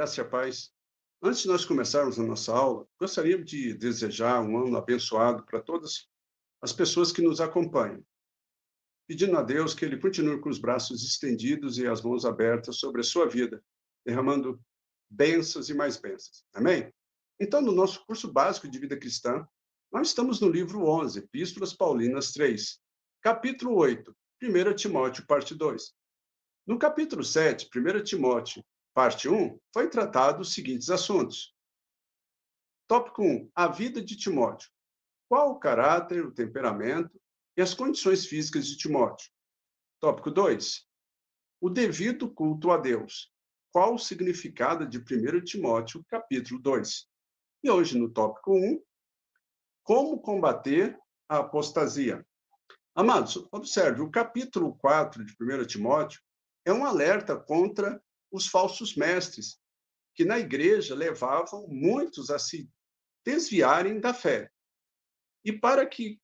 graça e a paz. Antes de nós começarmos a nossa aula, gostaria de desejar um ano abençoado para todas as pessoas que nos acompanham, pedindo a Deus que Ele continue com os braços estendidos e as mãos abertas sobre a sua vida, derramando bênçãos e mais bênçãos. Amém? Então, no nosso curso básico de vida cristã, nós estamos no livro 11, Epístolas Paulinas 3, capítulo 8, 1 Timóteo, parte 2. No capítulo 7, 1 Timóteo, parte 1, foi tratado os seguintes assuntos. Tópico 1, a vida de Timóteo. Qual o caráter, o temperamento e as condições físicas de Timóteo? Tópico 2, o devido culto a Deus. Qual o significado de 1 Timóteo, capítulo 2? E hoje, no tópico 1, como combater a apostasia. Amados, observe, o capítulo 4 de 1 Timóteo é um alerta contra os falsos mestres, que na igreja levavam muitos a se desviarem da fé. E para que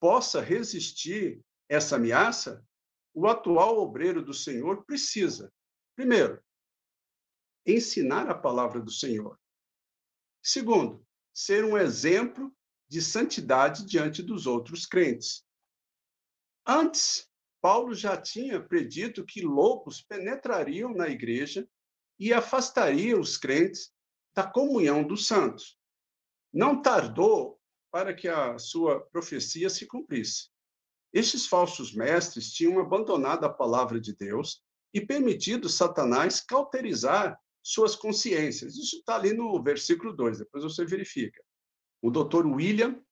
possa resistir essa ameaça, o atual obreiro do Senhor precisa, primeiro, ensinar a palavra do Senhor. Segundo, ser um exemplo de santidade diante dos outros crentes. Antes, Paulo já tinha predito que lobos penetrariam na igreja e afastariam os crentes da comunhão dos santos. Não tardou para que a sua profecia se cumprisse. Estes falsos mestres tinham abandonado a palavra de Deus e permitido Satanás cauterizar suas consciências. Isso está ali no versículo 2, depois você verifica. O Dr. William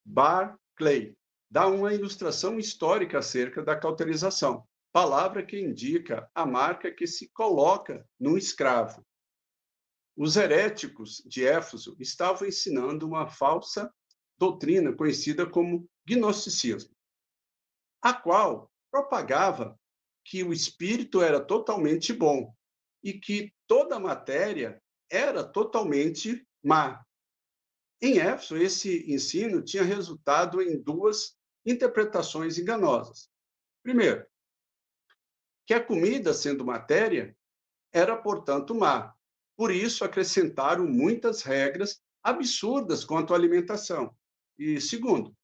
Barclay dá uma ilustração histórica acerca da cauterização, palavra que indica a marca que se coloca num escravo. Os heréticos de Éfeso estavam ensinando uma falsa doutrina conhecida como gnosticismo, a qual propagava que o espírito era totalmente bom e que toda a matéria era totalmente má. Em Éfeso, esse ensino tinha resultado em duas interpretações enganosas. Primeiro, que a comida, sendo matéria, era, portanto, má. Por isso, acrescentaram muitas regras absurdas quanto à alimentação. E segundo,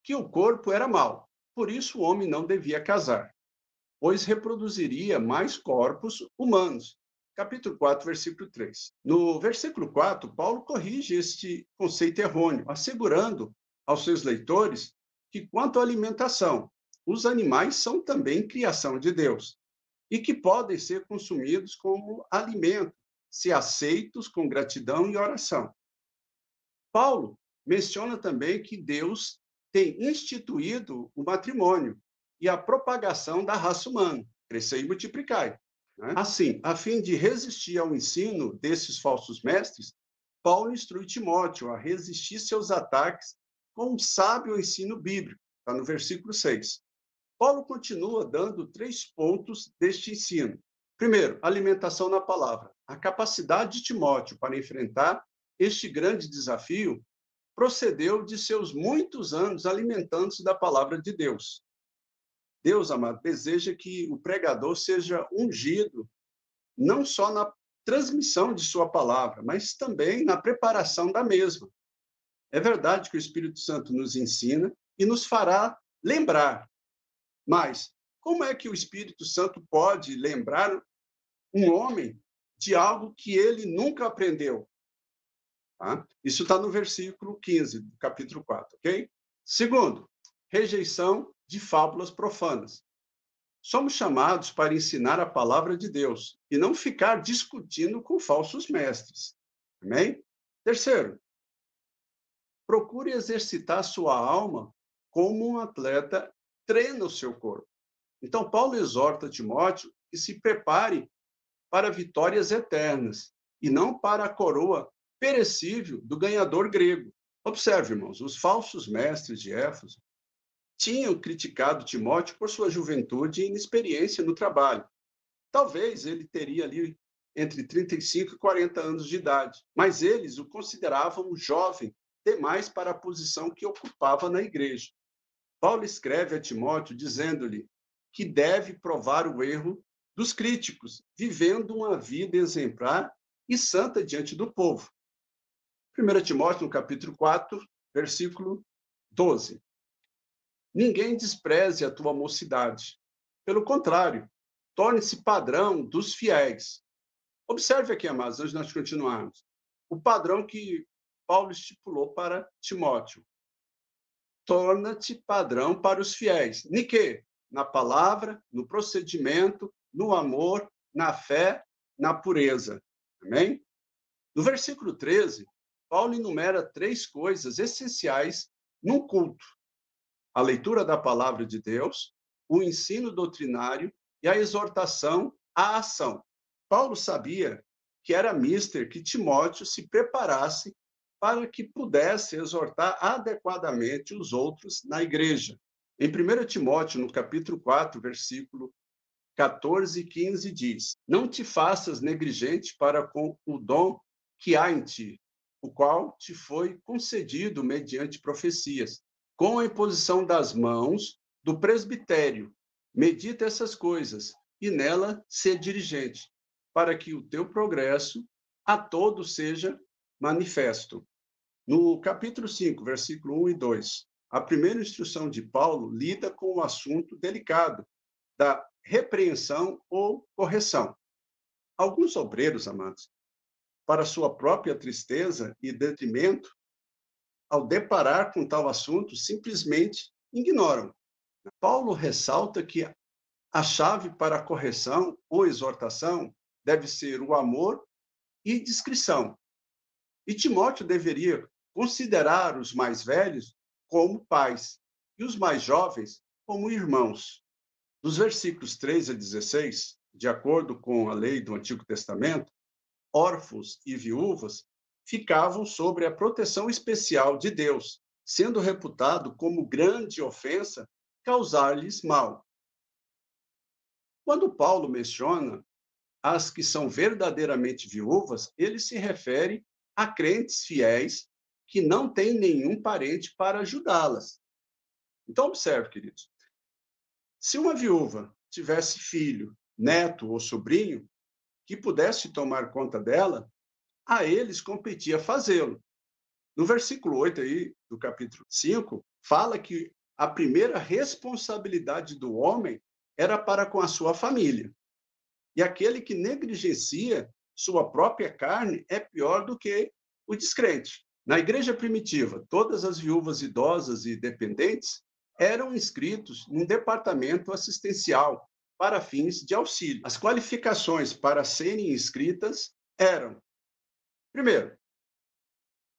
que o corpo era mau. Por isso, o homem não devia casar, pois reproduziria mais corpos humanos. Capítulo 4, versículo 3. No versículo 4, Paulo corrige este conceito errôneo, assegurando aos seus leitores que, quanto à alimentação, os animais são também criação de Deus e que podem ser consumidos como alimento, se aceitos com gratidão e oração. Paulo menciona também que Deus tem instituído o matrimônio e a propagação da raça humana, crescer e multiplicar. Assim, a fim de resistir ao ensino desses falsos mestres, Paulo instrui Timóteo a resistir seus ataques com um sábio ensino bíblico, está no versículo 6. Paulo continua dando 3 pontos deste ensino. Primeiro, alimentação na palavra. A capacidade de Timóteo para enfrentar este grande desafio procedeu de seus muitos anos alimentando-se da palavra de Deus. Deus, amado, deseja que o pregador seja ungido, não só na transmissão de sua palavra, mas também na preparação da mesma. É verdade que o Espírito Santo nos ensina e nos fará lembrar. Mas como é que o Espírito Santo pode lembrar um homem de algo que ele nunca aprendeu? Tá? Isso está no versículo 15 do capítulo 4, ok? Segundo, rejeição de fábulas profanas. Somos chamados para ensinar a palavra de Deus e não ficar discutindo com falsos mestres. Amém? Terceiro, procure exercitar sua alma como um atleta treina o seu corpo. Então, Paulo exorta Timóteo que se prepare para vitórias eternas e não para a coroa perecível do ganhador grego. Observe, irmãos, os falsos mestres de Éfeso tinham criticado Timóteo por sua juventude e inexperiência no trabalho. Talvez ele teria ali entre 35 e 40 anos de idade, mas eles o consideravam jovem demais para a posição que ocupava na igreja. Paulo escreve a Timóteo dizendo-lhe que deve provar o erro dos críticos, vivendo uma vida exemplar e santa diante do povo. 1 Timóteo, no capítulo 4, versículo 12. Ninguém despreze a tua mocidade. Pelo contrário, torne-se padrão dos fiéis. Observe aqui, amados, antes de nós continuarmos, o padrão que Paulo estipulou para Timóteo. Torna-te padrão para os fiéis. Em quê? Na palavra, no procedimento, no amor, na fé, na pureza. Amém? No versículo 13, Paulo enumera 3 coisas essenciais num culto: a leitura da palavra de Deus, o ensino doutrinário e a exortação à ação. Paulo sabia que era mister que Timóteo se preparasse para que pudesse exortar adequadamente os outros na igreja. Em 1 Timóteo, no capítulo 4, versículo 14 e 15, diz: Não te faças negligente para com o dom que há em ti, o qual te foi concedido mediante profecias, com a imposição das mãos do presbitério. Medita essas coisas e nela ser diligente, para que o teu progresso a todos seja manifesto. No capítulo 5, versículo 1 e 2, a primeira instrução de Paulo lida com o assunto delicado da repreensão ou correção. Alguns obreiros, amados, para sua própria tristeza e detrimento, ao deparar com tal assunto, simplesmente ignoram. Paulo ressalta que a chave para a correção ou exortação deve ser o amor e discrição. E Timóteo deveria considerar os mais velhos como pais e os mais jovens como irmãos. Dos versículos 3 a 16, de acordo com a lei do Antigo Testamento, órfãos e viúvas ficavam sob a proteção especial de Deus, sendo reputado como grande ofensa causar-lhes mal. Quando Paulo menciona as que são verdadeiramente viúvas, ele se refere a crentes fiéis que não têm nenhum parente para ajudá-las. Então, observe, queridos, se uma viúva tivesse filho, neto ou sobrinho que pudesse tomar conta dela, a eles competia fazê-lo. No versículo 8 aí, do capítulo 5, fala que a primeira responsabilidade do homem era para com a sua família. E aquele que negligencia sua própria carne é pior do que o descrente. Na igreja primitiva, todas as viúvas idosas e dependentes eram inscritos num departamento assistencial para fins de auxílio. As qualificações para serem inscritas eram: primeiro,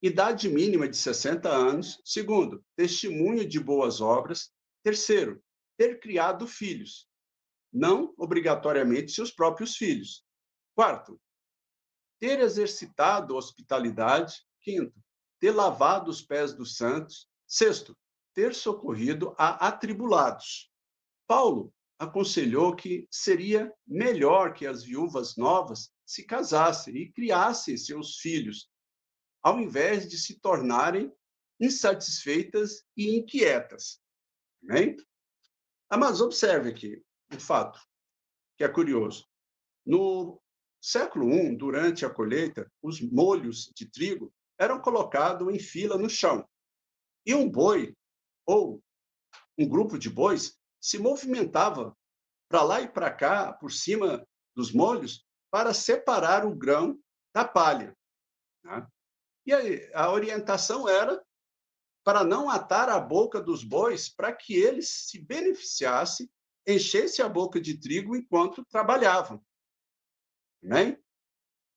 idade mínima de 60 anos. Segundo, testemunho de boas obras. Terceiro, ter criado filhos, não obrigatoriamente seus próprios filhos. Quarto, ter exercitado hospitalidade. Quinto, ter lavado os pés dos santos. Sexto, ter socorrido a atribulados. Paulo aconselhou que seria melhor que as viúvas novas se casassem e criassem seus filhos, ao invés de se tornarem insatisfeitas e inquietas. Amém? Mas observe aqui um fato que é curioso. No século I, durante a colheita, os molhos de trigo eram colocados em fila no chão. E um boi, ou um grupo de bois, se movimentava para lá e para cá, por cima dos molhos, para separar o grão da palha. Né? E aí, a orientação era para não atar a boca dos bois, para que eles se beneficiassem, enchessem a boca de trigo enquanto trabalhavam. Amém?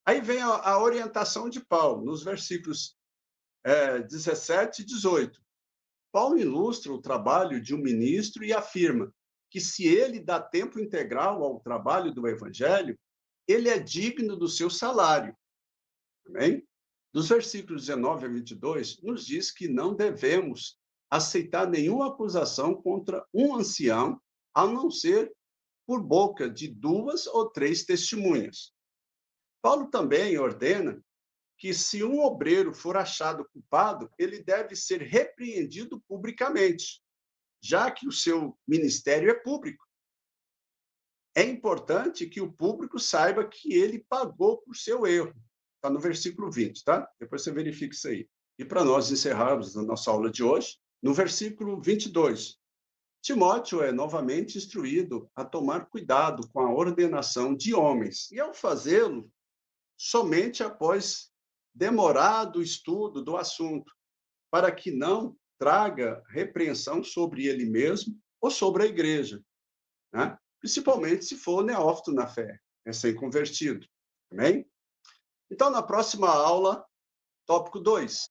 Aí vem a orientação de Paulo, nos versículos 17 e 18. Paulo ilustra o trabalho de um ministro e afirma que, se ele dá tempo integral ao trabalho do evangelho, ele é digno do seu salário. Amém? Dos versículos 19 a 22, nos diz que não devemos aceitar nenhuma acusação contra um ancião, a não ser por boca de 2 ou 3 testemunhas. Paulo também ordena que, se um obreiro for achado culpado, ele deve ser repreendido publicamente, já que o seu ministério é público. É importante que o público saiba que ele pagou por seu erro está no versículo 20, tá? Depois você verifica isso aí. E para nós encerrarmos a nossa aula de hoje, no versículo 22, Timóteo é novamente instruído a tomar cuidado com a ordenação de homens, e ao fazê-lo, somente após demorado estudo do assunto, para que não traga repreensão sobre ele mesmo ou sobre a igreja, né? Principalmente se for neófito na fé, recém-convertido. Amém? Então, na próxima aula, tópico 2,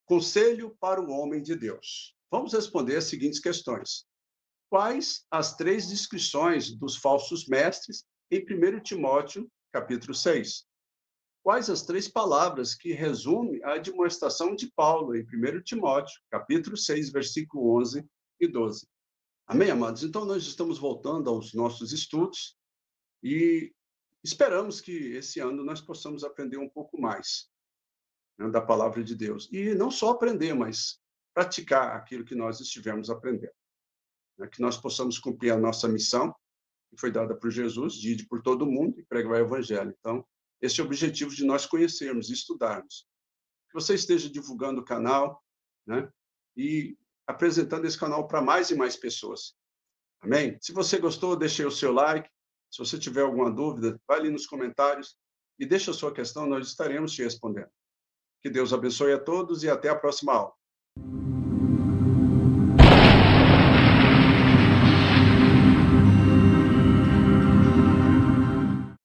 conselho para o homem de Deus. Vamos responder as seguintes questões. Quais as 3 descrições dos falsos mestres em 1 Timóteo, capítulo 6? Quais as 3 palavras que resumem a admoestação de Paulo em 1 Timóteo, capítulo 6, versículo 11 e 12? Amém, amados? Então, nós estamos voltando aos nossos estudos e esperamos que esse ano nós possamos aprender um pouco mais, né, da palavra de Deus. E não só aprender, mas praticar aquilo que nós estivemos aprendendo. Né? Que nós possamos cumprir a nossa missão, que foi dada por Jesus, de ir por todo mundo e pregar o evangelho. Então, esse é o objetivo de nós conhecermos e estudarmos. Que você esteja divulgando o canal, né? E apresentando esse canal para mais e mais pessoas. Amém? Se você gostou, deixe aí o seu like. Se você tiver alguma dúvida, vai ali nos comentários e deixa a sua questão, nós estaremos te respondendo. Que Deus abençoe a todos e até a próxima aula.